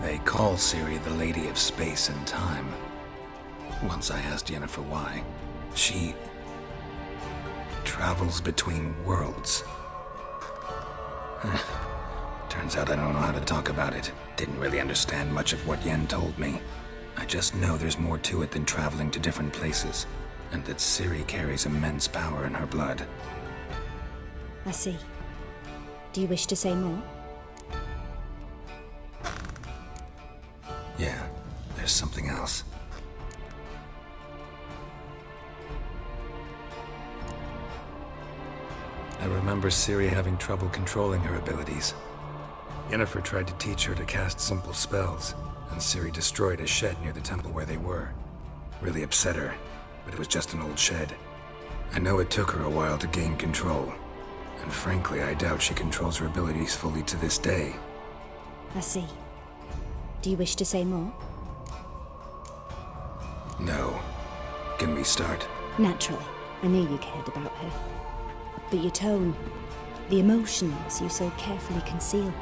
They call Ciri the Lady of Space and Time. Once I asked Yennefer why. She travels between worlds. Turns out I don't know how to talk about it. Didn't really understand much of what Yen told me. I just know there's more to it than traveling to different places, and that Ciri carries immense power in her blood. I see. Do you wish to say more? Yeah, there's something else. I remember Ciri having trouble controlling her abilities. Yennefer tried to teach her to cast simple spells, and Ciri destroyed a shed near the temple where they were. Really upset her, but it was just an old shed. I know it took her a while to gain control, and frankly, I doubt she controls her abilities fully to this day. I see. Do you wish to say more? No. Can we start? Naturally. I knew you cared about her. But your tone, the emotions you so carefully conceal.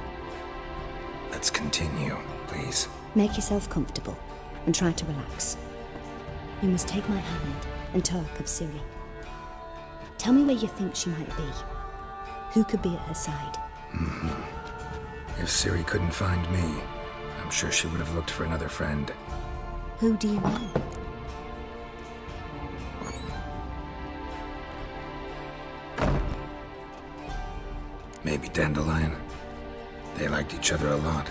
Let's continue, please. Make yourself comfortable and try to relax. You must take my hand and talk of Ciri. Tell me where you think she might be. Who could be at her side? If Ciri couldn't find me, I'm sure she would have looked for another friend. Who do you know? Maybe Dandelion. They liked each other a lot.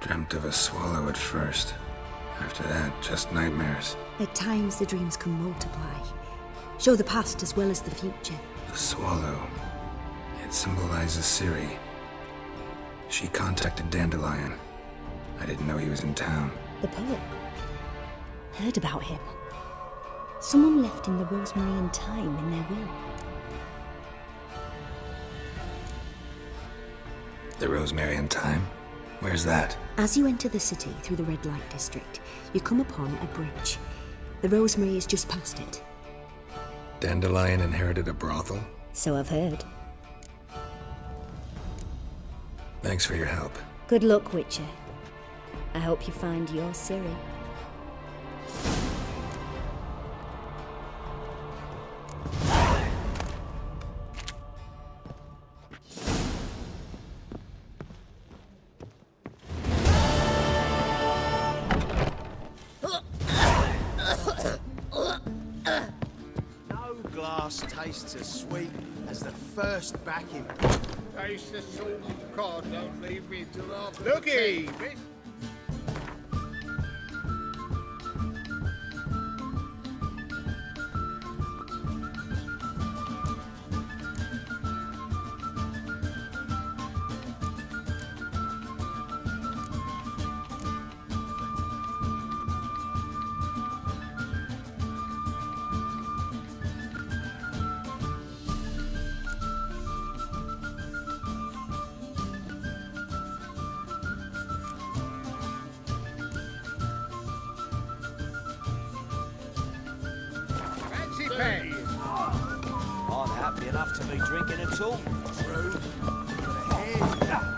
Dreamt of a swallow at first. After that, just nightmares. At times the dreams can multiply. Show the past as well as the future. The swallow. It symbolizes Ciri. She contacted Dandelion. I didn't know he was in town. The poet. Heard about him. Someone left him the rosemary and thyme in their will. The rosemary and thyme? Where's that? As you enter the city through the red light district, you come upon a bridge. The rosemary is just past it. Dandelion inherited a brothel? So I've heard. Thanks for your help. Good luck, Witcher. I hope you find your Ciri. Tastes as sweet as the first backing. Taste the salt. God, don't leave me till after. Looky, bitch. Aren't happy enough to be drinking at all. True. But ahead,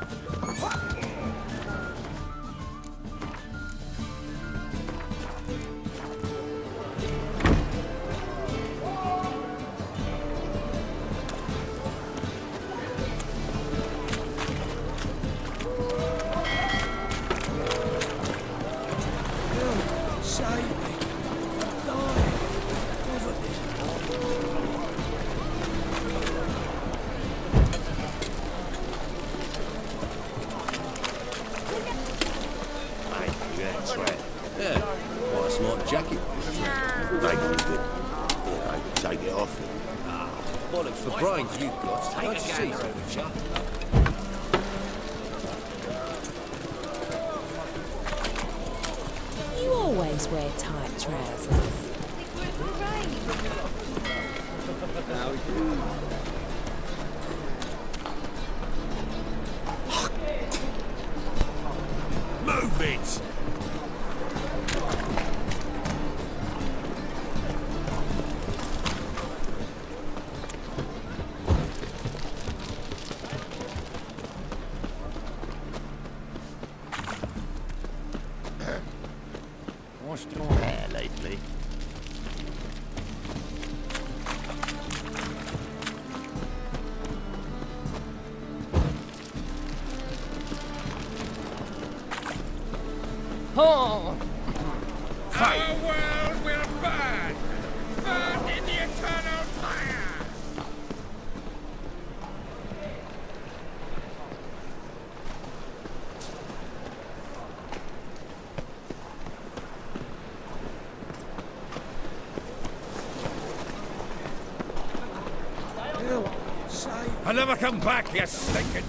You always wear tight trousers. Move it! What's your hair lately? Oh! Our world will burn! Burn in the eternal fire! I'll never come back, you stinking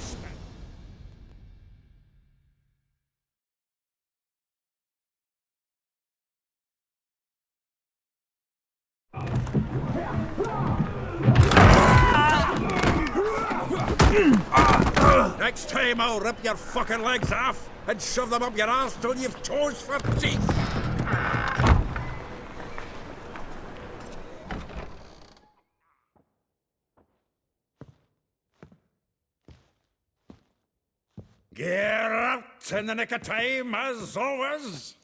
Next time I'll rip your fucking legs off and shove them up your arse till you've toes for teeth. Get out in the nick of time, as always.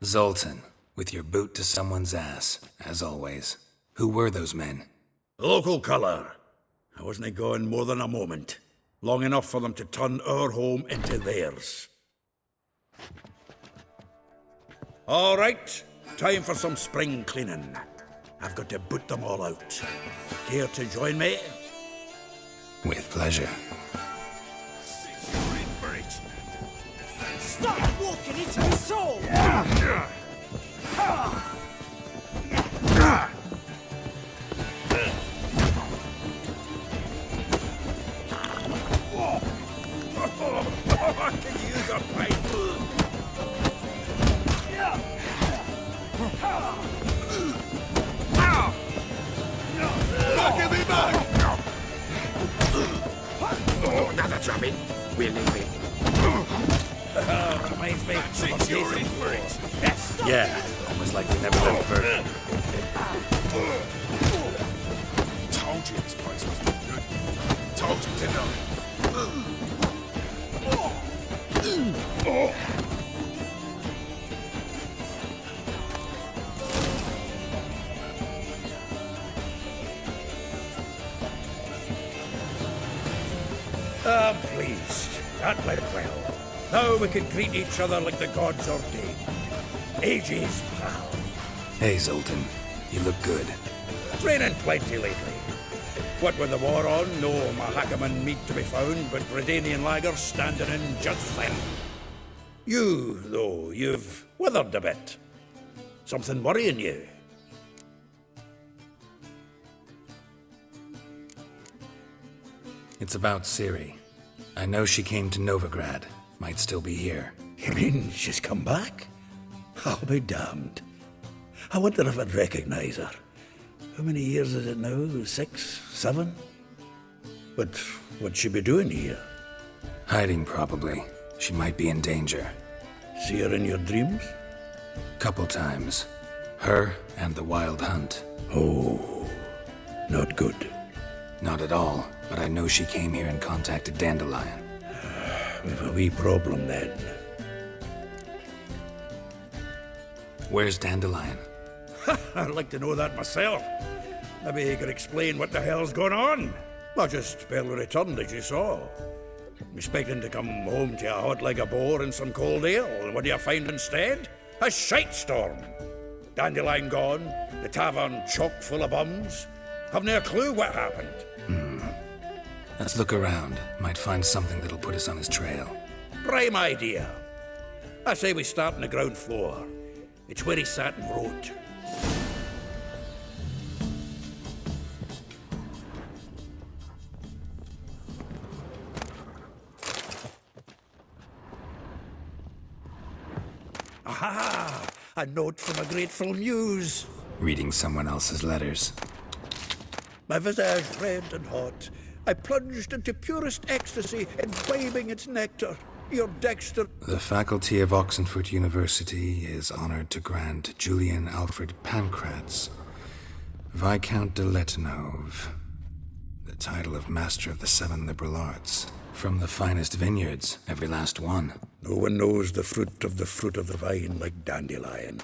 Zoltan, with your boot to someone's ass, as always. Who were those men? Local colour. I wasn't gone more than a moment. Long enough for them to turn our home into theirs. All right, time for some spring cleaning. I've got to boot them all out. Care to join me? With pleasure. Stop walking into the soul! I can use a pipe. Give me back! Oh, another drumming. We'll leave it. Reminds me of You're in for it. Yes. Yeah, almost like we never left Bergen. Told you this place was no good. Told you to know. I'm pleased. That went well. Now we can greet each other like the gods ordained. Ages, pal. Hey, Zoltan. You look good. Training plenty lately. What with the war on, no Mahakaman meat to be found, but Redanian lagers standing in just fine. You, though, you've withered a bit. Something worrying you? It's about Ciri. I know she came to Novigrad. Might still be here. You mean she's come back? I'll be damned. I wonder if I'd recognize her. How many years is it now? 6, 7? But what'd she be doing here? Hiding, probably. She might be in danger. See her in your dreams? Couple times. Her and the Wild Hunt. Oh, not good. Not at all, but I know she came here and contacted Dandelion. We've a wee problem then. Where's Dandelion? I'd like to know that myself. Maybe he could explain what the hell's going on. I just barely returned, as you saw. I'm expecting to come home to you hot like a boar and some cold ale, and what do you find instead? A shite storm. Dandelion gone, the tavern chock full of bums. Have no clue what happened. Let's look around. Might find something that'll put us on his trail. Prime idea. I say we start on the ground floor. It's where he sat and wrote. Aha! A note from a grateful muse. Reading someone else's letters. My visage red and hot, I plunged into purest ecstasy, imbibing its nectar. Your Dexter... The faculty of Oxenford University is honored to grant Julian Alfred Pancratz, Viscount de Letenove, the title of Master of the Seven Liberal Arts. From the finest vineyards, every last one. No one knows the fruit of the vine like Dandelion.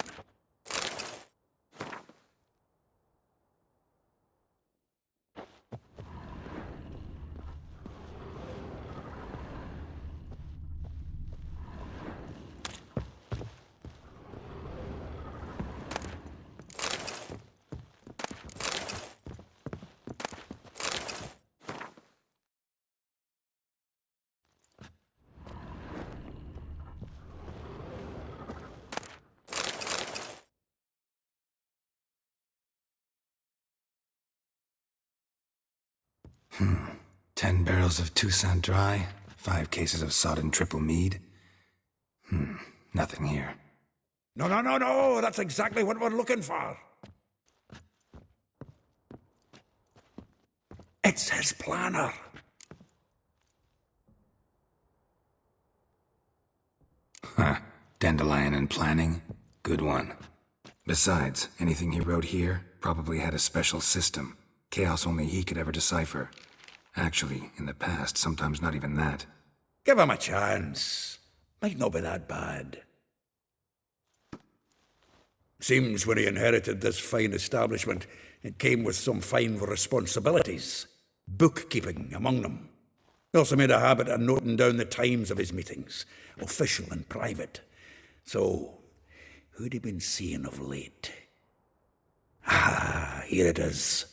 Hmm. 10 barrels of Toussaint Dry, 5 cases of sodden triple mead. Nothing here. No, that's exactly what we're looking for. It's his planner. Huh. Dandelion and planning? Good one. Besides, anything he wrote here probably had a special system. Chaos only he could ever decipher. Actually, in the past, sometimes not even that. Give him a chance. Might not be that bad. Seems when he inherited this fine establishment, it came with some fine responsibilities. Bookkeeping among them. He also made a habit of noting down the times of his meetings, official and private. So, who'd he been seeing of late? Ah, here it is.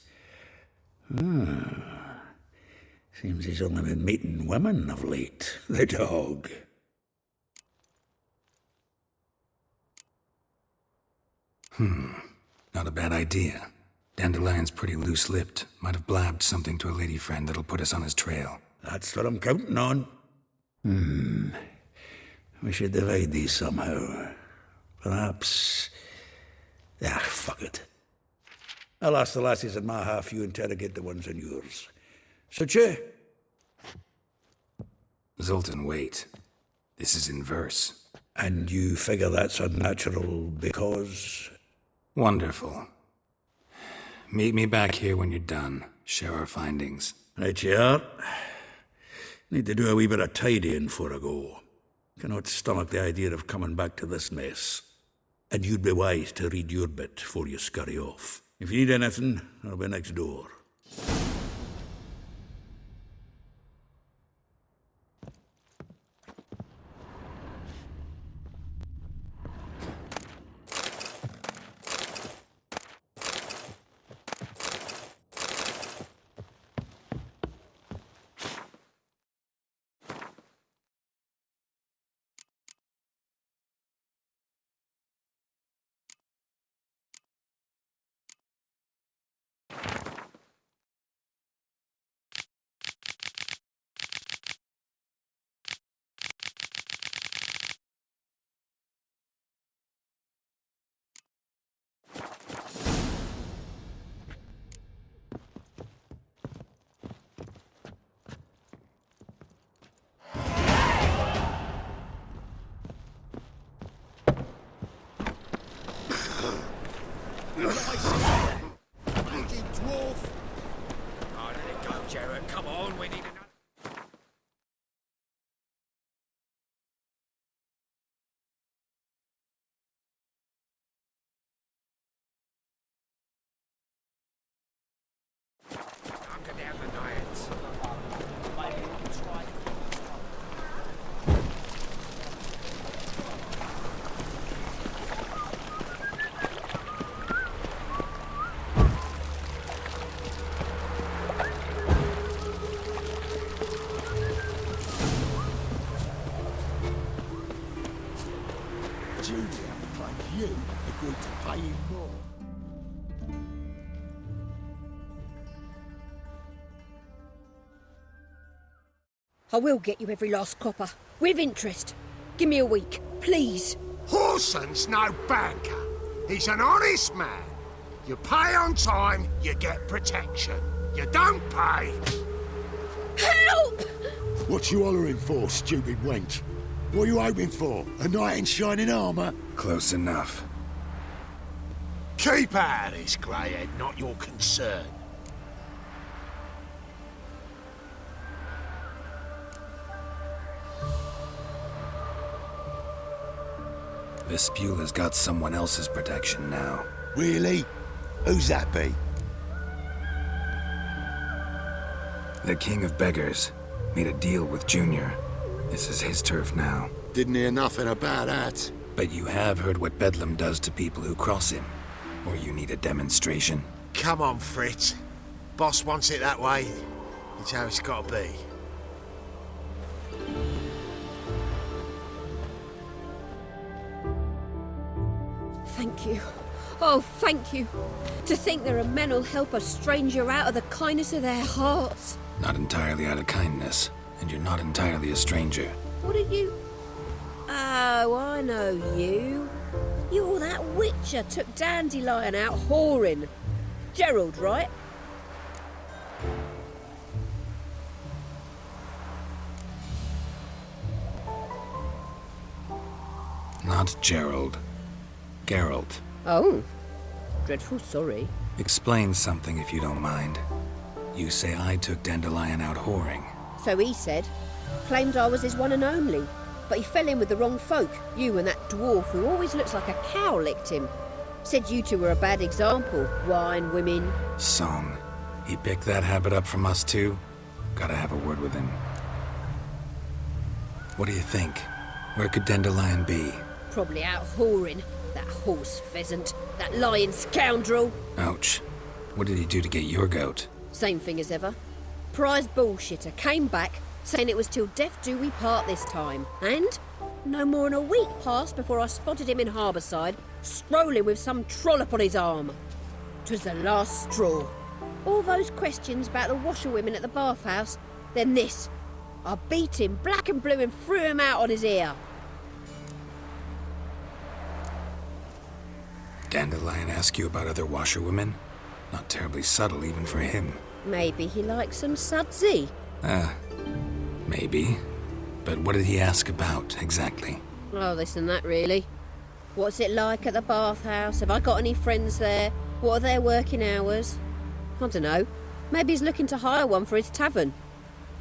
Seems he's only been meeting women of late, the dog. Not a bad idea. Dandelion's pretty loose-lipped. Might have blabbed something to a lady friend that'll put us on his trail. That's what I'm counting on. We should divide these somehow. Perhaps... fuck it. I'll ask the lassies in my half, you interrogate the ones in yours. Such a... Zoltan, wait. This is in verse. And you figure that's unnatural because... Wonderful. Meet me back here when you're done. Share our findings. Right you are. Need to do a wee bit of tidying before I go. Cannot stomach the idea of coming back to this mess. And you'd be wise to read your bit before you scurry off. If you need anything, I'll be next door. you more. I will get you every last copper, with interest. Give me a week, please. Horson's no banker. He's an honest man. You pay on time, you get protection. You don't pay. Help! What you hollering for, stupid wench? What are you hoping for? A knight in shining armour? Close enough. Keep out of this, Greyhead, not your concern. Vespula's got someone else's protection now. Really? Who's that be? The King of Beggars made a deal with Junior. This is his turf now. Didn't hear nothing about that. But you have heard what Bedlam does to people who cross him. Or you need a demonstration? Come on, Fritz. Boss wants it that way. It's how it's gotta be. Thank you. Oh, thank you. To think there are men who'll help a stranger out of the kindness of their hearts. Not entirely out of kindness, and you're not entirely a stranger. What are you? Oh, I know you. You're that witcher took Dandelion out whoring. Gerald, right? Not Gerald. Geralt. Oh. Dreadful sorry. Explain something if you don't mind. You say I took Dandelion out whoring. So he said. Claimed I was his one and only. But he fell in with the wrong folk. You and that dwarf who always looks like a cow licked him. Said you two were a bad example. Wine, women. Song. He picked that habit up from us too? Gotta have a word with him. What do you think? Where could Dandelion be? Probably out whoring. That horse pheasant. That lying scoundrel. Ouch. What did he do to get your goat? Same thing as ever. Prize bullshitter came back, saying it was till death do we part this time. And no more than a week passed before I spotted him in Harbourside, strolling with some trollop on his arm. 'Twas the last straw. All those questions about the washerwomen at the bathhouse, then this. I beat him black and blue and threw him out on his ear. Dandelion ask you about other washerwomen? Not terribly subtle even for him. Maybe he likes some sudsy. Maybe. But what did he ask about, exactly? Oh, this and that, really. What's it like at the bathhouse? Have I got any friends there? What are their working hours? I don't know. Maybe he's looking to hire one for his tavern.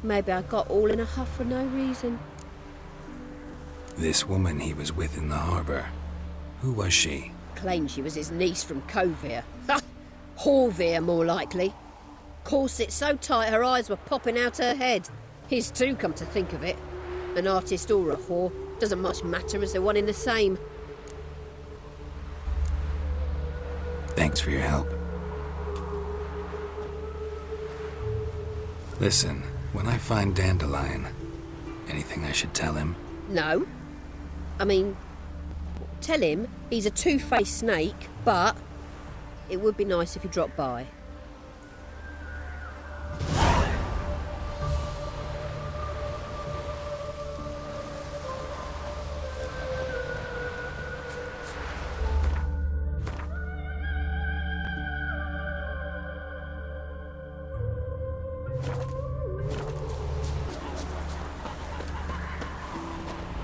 Maybe I got all in a huff for no reason. This woman he was with in the harbour. Who was she? Claimed she was his niece from Kovir. Ha! Horvir, more likely. Corset so tight her eyes were popping out her head. His too, come to think of it. An artist or a whore. Doesn't much matter as they're one in the same. Thanks for your help. Listen, when I find Dandelion, anything I should tell him? No. I mean, tell him he's a two-faced snake, but it would be nice if he dropped by.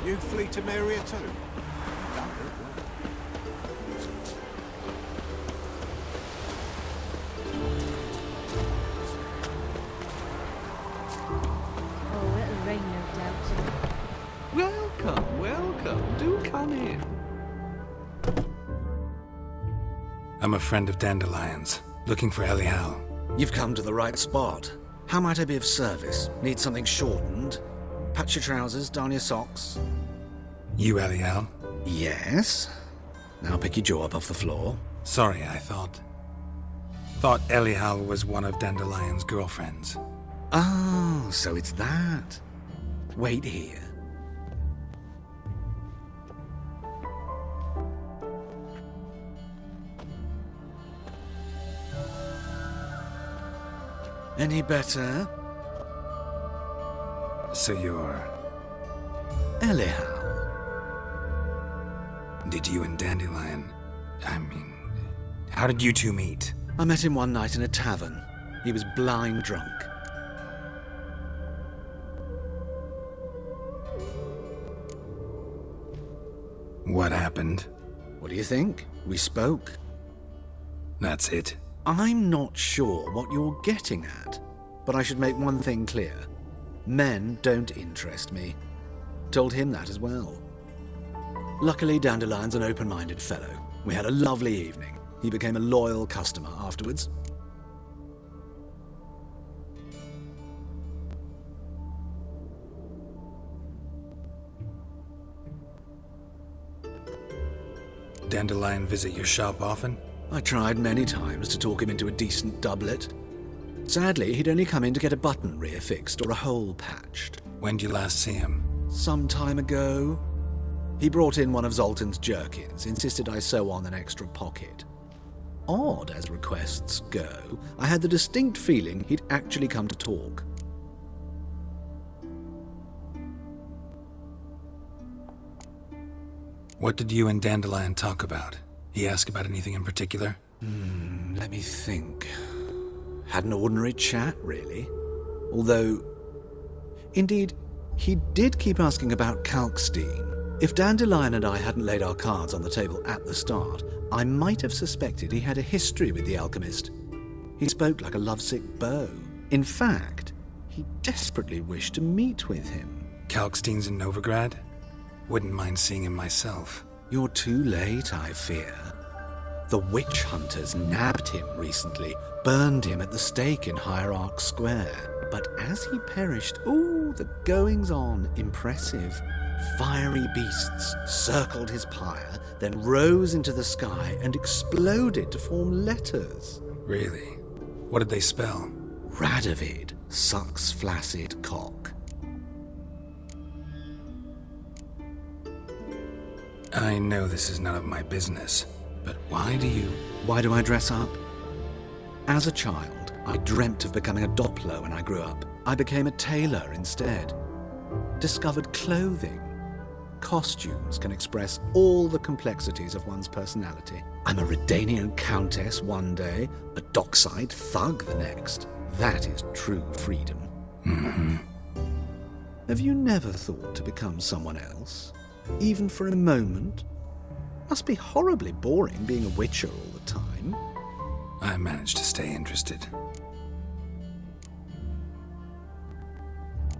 You flee to Maria too? Oh, it'll rain, no doubt. Welcome, welcome. Do come in. I'm a friend of Dandelion's, looking for Elial. You've come to the right spot. How might I be of service? Need something shortened? Patch your trousers, darn your socks. You, Elial? Yes. Now pick your jaw up off the floor. Sorry, I thought Elial was one of Dandelion's girlfriends. Oh, so it's that. Wait here. Any better? So you're... Elihu. Did you and Dandelion... how did you two meet? I met him one night in a tavern. He was blind drunk. What happened? What do you think? We spoke. That's it? I'm not sure what you're getting at, but I should make one thing clear. Men don't interest me. Told him that as well. Luckily, Dandelion's an open-minded fellow. We had a lovely evening. He became a loyal customer afterwards. Dandelion visit your shop often? I tried many times to talk him into a decent doublet. Sadly, he'd only come in to get a button reaffixed or a hole patched. When did you last see him? Some time ago. He brought in one of Zoltan's jerkins, insisted I sew on an extra pocket. Odd as requests go, I had the distinct feeling he'd actually come to talk. What did you and Dandelion talk about? He asked about anything in particular? Let me think. Had an ordinary chat, really. Although, indeed, he did keep asking about Kalkstein. If Dandelion and I hadn't laid our cards on the table at the start, I might have suspected he had a history with the alchemist. He spoke like a lovesick beau. In fact, he desperately wished to meet with him. Kalkstein's in Novigrad? Wouldn't mind seeing him myself. You're too late, I fear. The witch hunters nabbed him recently, burned him at the stake in Hierarch Square. But as he perished, the goings-on impressive. Fiery beasts circled his pyre, then rose into the sky and exploded to form letters. Really? What did they spell? Radovid sucks flaccid cock. I know this is none of my business, but why do I dress up? As a child, I dreamt of becoming a Doppler when I grew up. I became a tailor instead. Discovered clothing. Costumes can express all the complexities of one's personality. I'm a Redanian countess one day, a dockside thug the next. That is true freedom. Mm-hmm. Have you never thought to become someone else? Even for a moment? Must be horribly boring being a witcher all the time. I managed to stay interested.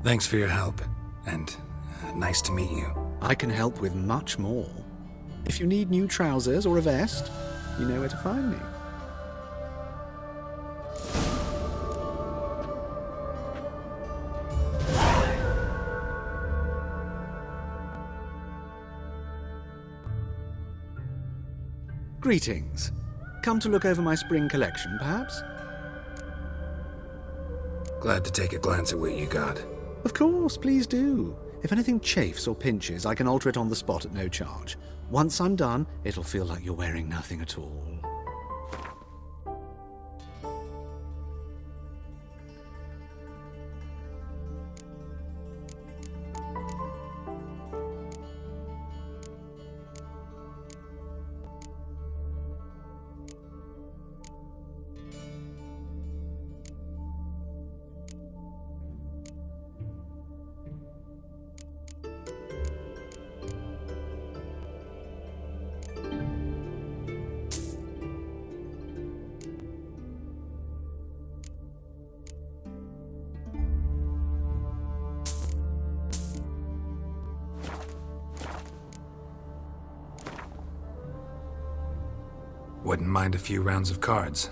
Thanks for your help, and nice to meet you. I can help with much more. If you need new trousers or a vest, you know where to find me. Greetings. Come to look over my spring collection, perhaps? Glad to take a glance at what you got. Of course, please do. If anything chafes or pinches, I can alter it on the spot at no charge. Once I'm done, it'll feel like you're wearing nothing at all. Wouldn't mind a few rounds of cards.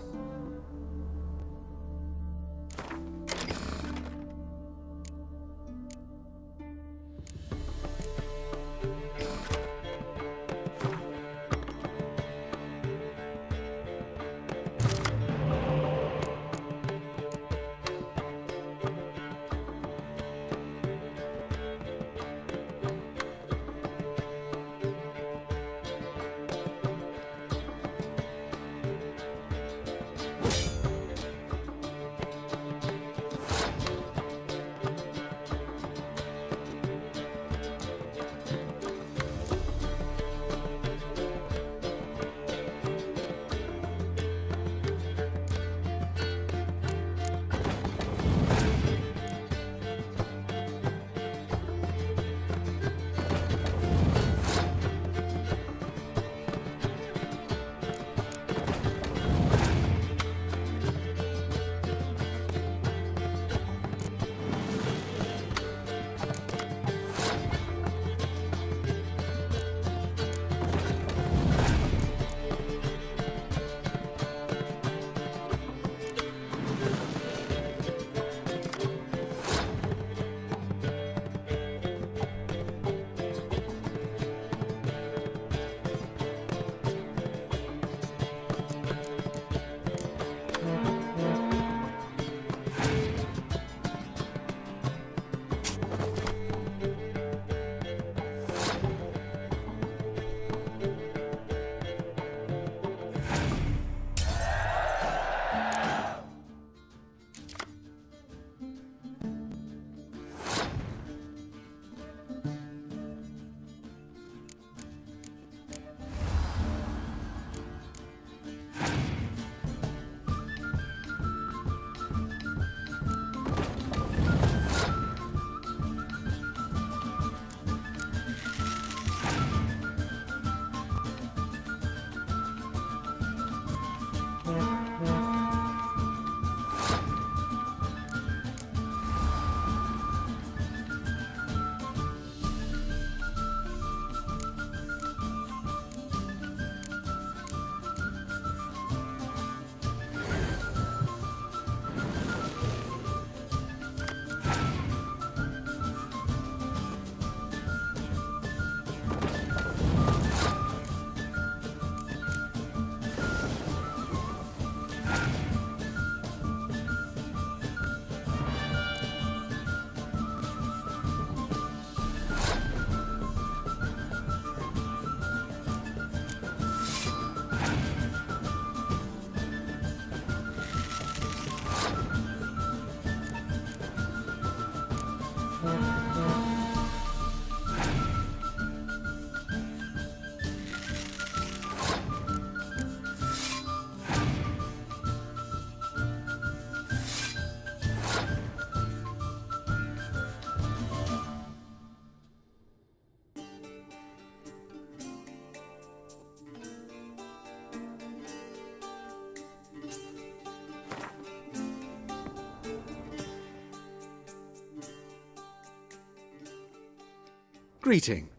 Greeting.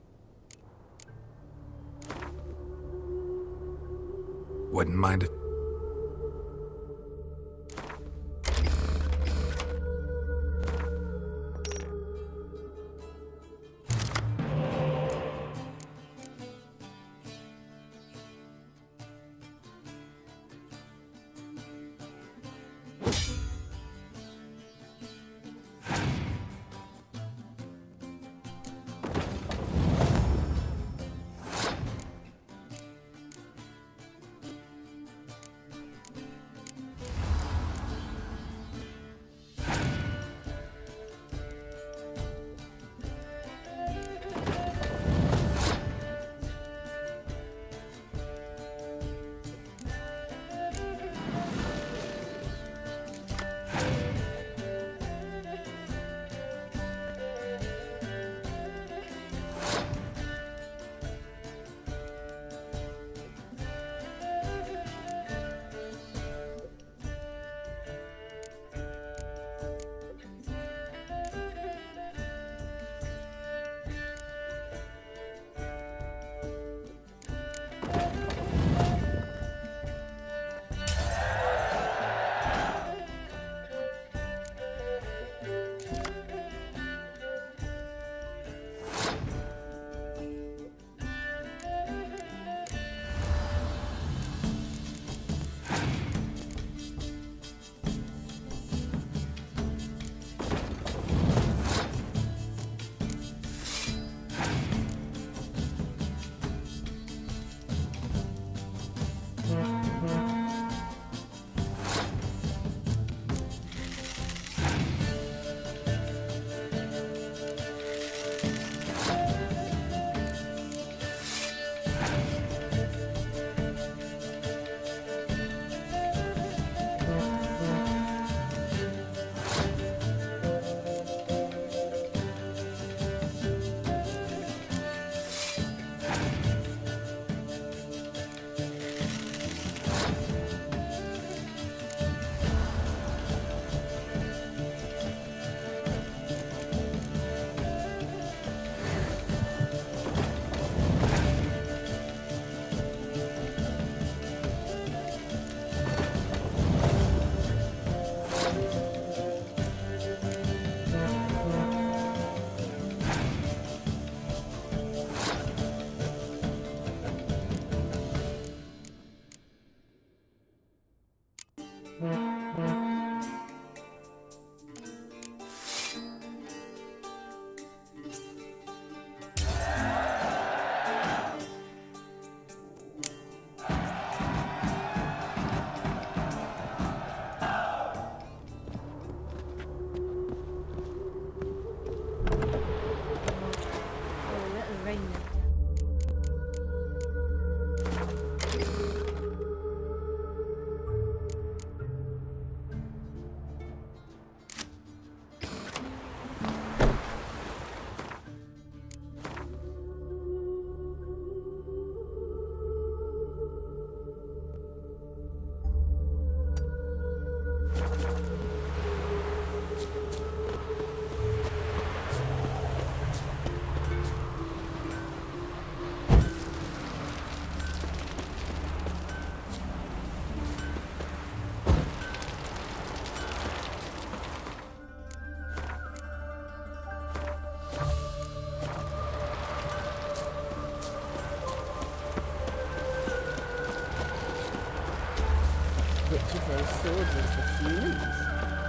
Wouldn't mind it.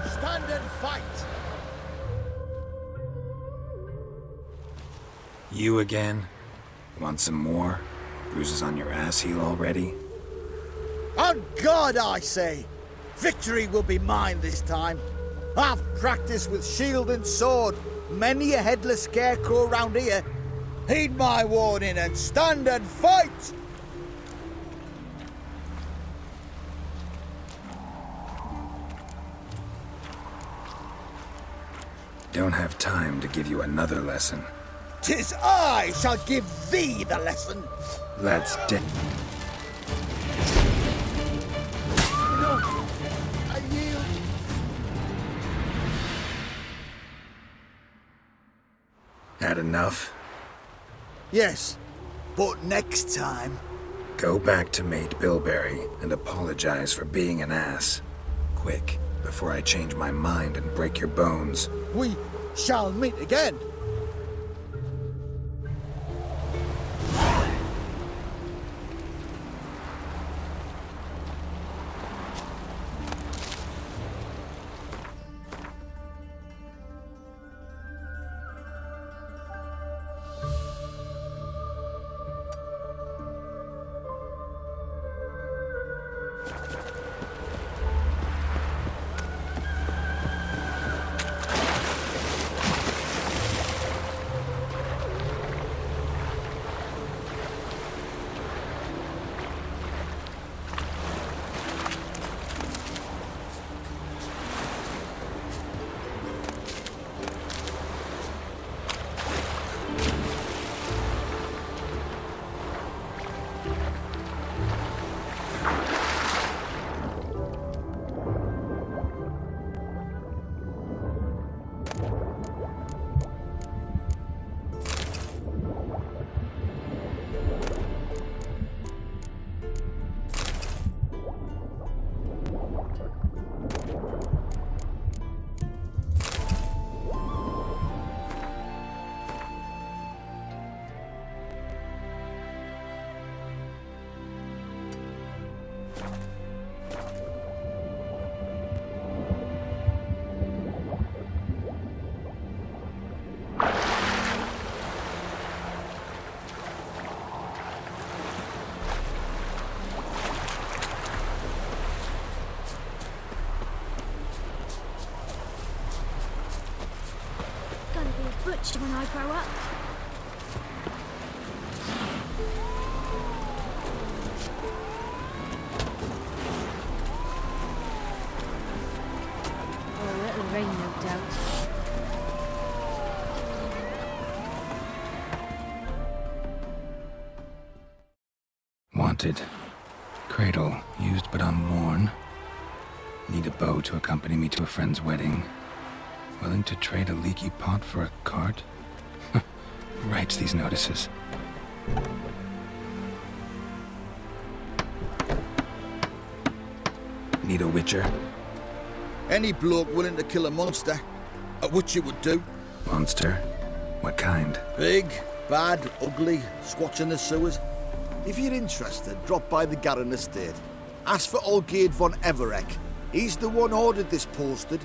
Stand and fight! You again? Want some more? Bruises on your ass heel already? On God, I say! Victory will be mine this time. I've practiced with shield and sword. Many a headless scarecrow round here. Heed my warning and stand and fight! Don't have time to give you another lesson. 'Tis I shall give thee the lesson. Let's I yield. Had enough? Yes, but next time... Go back to Mate Bilberry and apologize for being an ass. Quick, before I change my mind and break your bones. We shall meet again. Butcher when I grow up. Oh, it'll rain, no doubt. Wanted. Cradle, used but unworn. Need a bow to accompany me to a friend's wedding. Willing to trade a leaky pot for a cart? Writes these notices. Need a witcher? Any bloke willing to kill a monster, a witcher would do. Monster? What kind? Big, bad, ugly, squatch in the sewers. If you're interested, drop by the Garren estate. Ask for Olgierd von Everek. He's the one ordered this posted.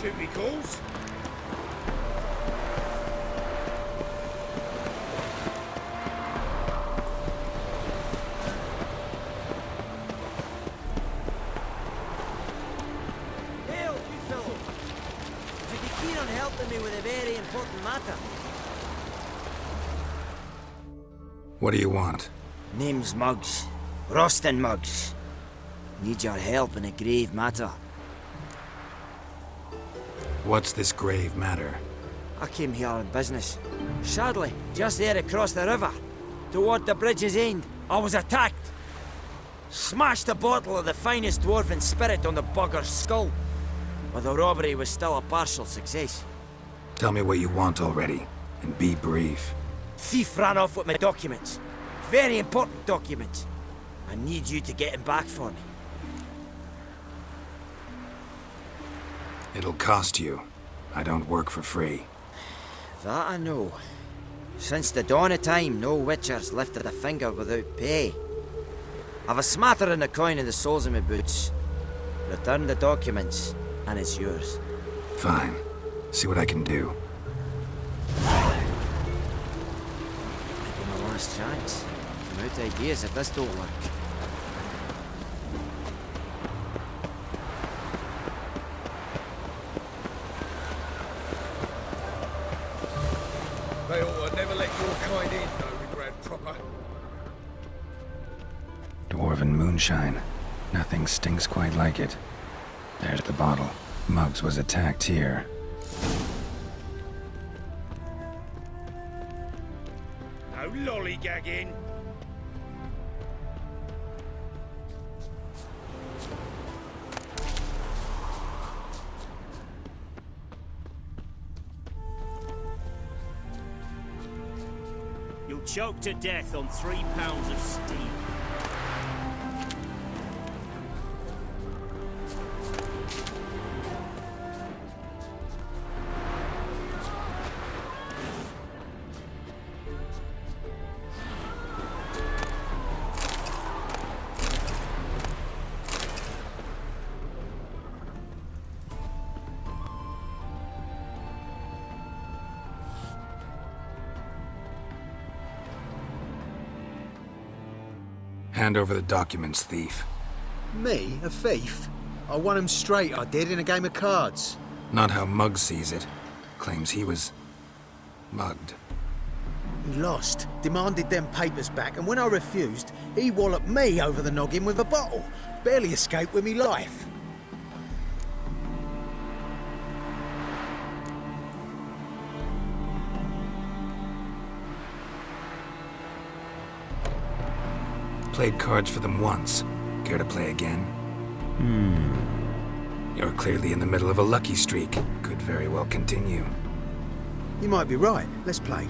Duty calls. Hail, you fellow. Would you be keen on helping me with a very important matter? What do you want? Name's Muggs. Rostin Muggs. Need your help in a grave matter. What's this grave matter? I came here on business. Sadly, just there across the river, toward the bridge's end, I was attacked. Smashed a bottle of the finest dwarven spirit on the bugger's skull. But the robbery was still a partial success. Tell me what you want already, and be brief. Thief ran off with my documents. Very important documents. I need you to get him back for me. It'll cost you. I don't work for free. That I know. Since the dawn of time, no witcher's lifted a finger without pay. I've a smattering of coin in the soles of my boots. Return the documents, and it's yours. Fine. See what I can do. Might be my last chance. I'm out of ideas if this don't work. They ought to never let your kind in, though, Grand Proper. Dwarven moonshine. Nothing stinks quite like it. There's the bottle. Muggs was attacked here. No lollygagging. You'll choke to death on 3 pounds of steel. Hand over the documents, thief. Me? A thief? I won him straight, I did, in a game of cards. Not how Muggs sees it. Claims he was mugged. He lost, demanded them papers back, and when I refused, he walloped me over the noggin with a bottle. Barely escaped with me life. Played cards for them once. Care to play again? You're clearly in the middle of a lucky streak. Could very well continue. You might be right. Let's play.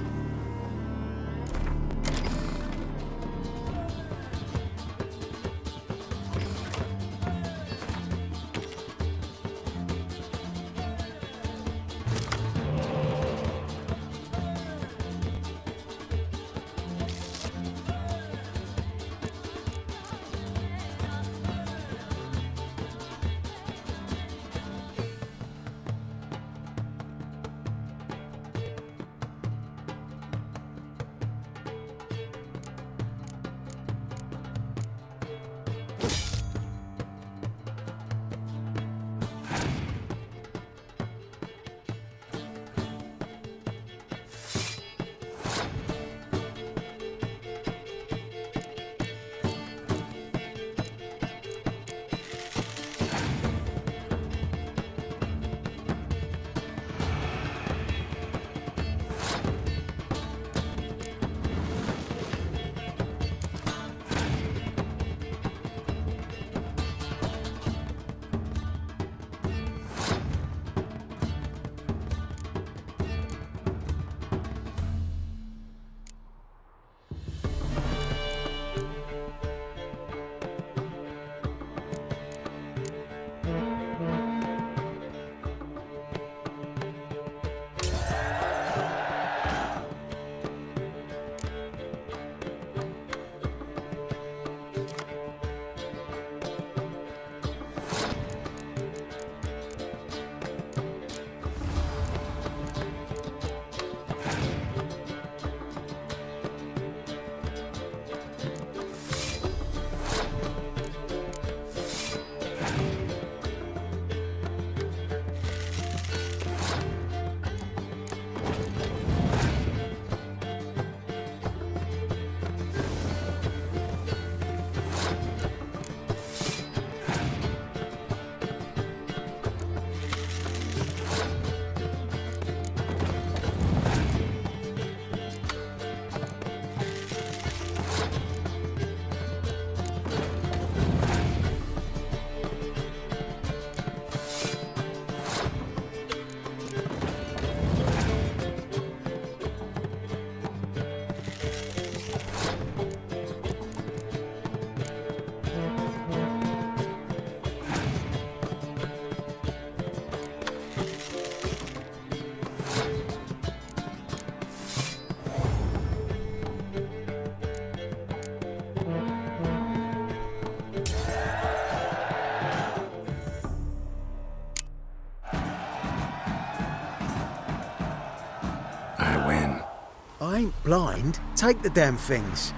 ain't blind. Take the damn things.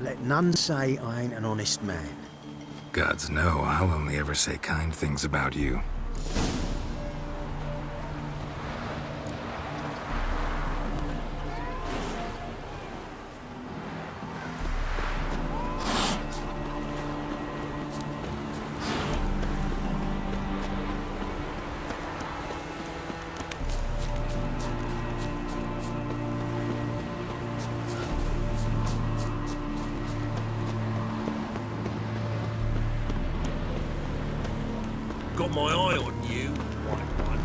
Let none say I ain't an honest man. Gods know, I'll only ever say kind things about you. Got my eye on you, white one.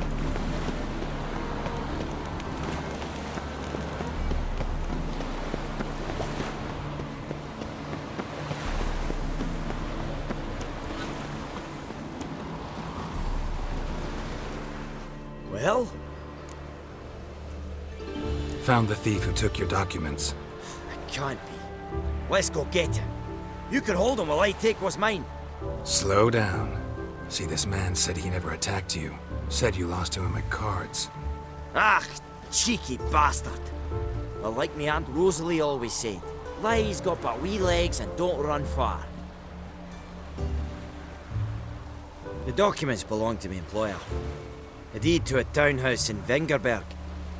Well? Found the thief who took your documents. It can't be. Let's go get him. You can hold him while I take what's mine. Slow down. See, this man said he never attacked you. Said you lost to him at cards. Ah, cheeky bastard. Well, like me Aunt Rosalie always said, lies got but wee legs and don't run far. The documents belong to my employer. A deed to a townhouse in Vengerberg.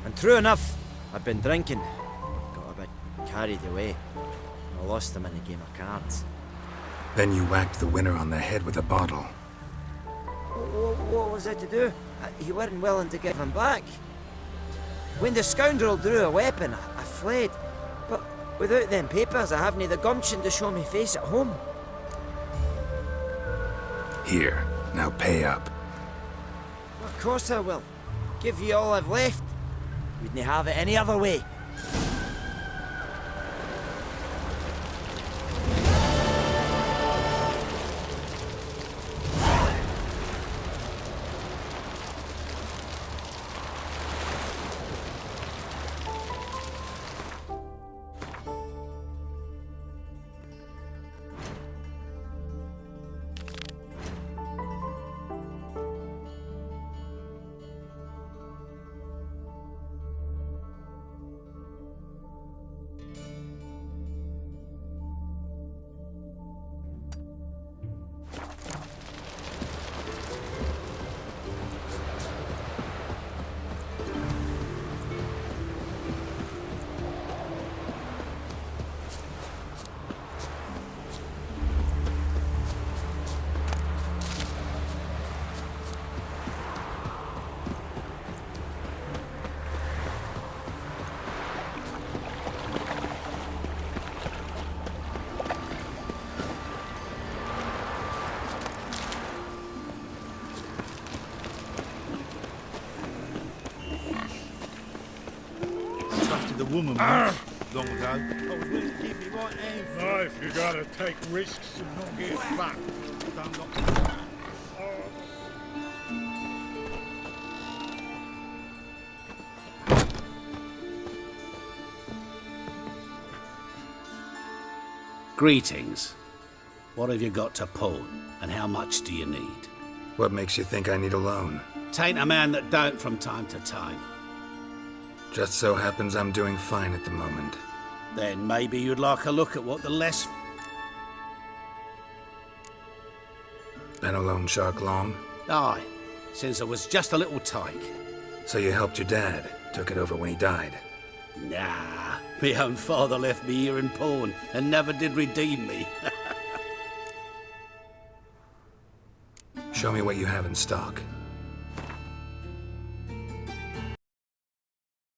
And true enough, I'd been drinking. Got a bit carried away. I lost them in a game of cards. Then you whacked the winner on the head with a bottle. What was I to do? You weren't willing to give him back. When the scoundrel drew a weapon, I fled. But without them papers, I haven't the gumption to show me face at home. Here, now pay up. Of course I will. Give you all I've left. Wouldn't have it any other way. The woman long ago. I was willing to give me right hand. Knife, you gotta take risks and not get fucked. Don't lock Greetings. What have you got to pawn, and how much do you need? What makes you think I need a loan? Tain't a man that don't from time to time. Just so happens I'm doing fine at the moment. Then maybe you'd like a look at what the less... Been a loan shark long? Aye, since I was just a little tyke. So you helped your dad, took it over when he died? Nah, my own father left me here in pawn and never did redeem me. Show me what you have in stock.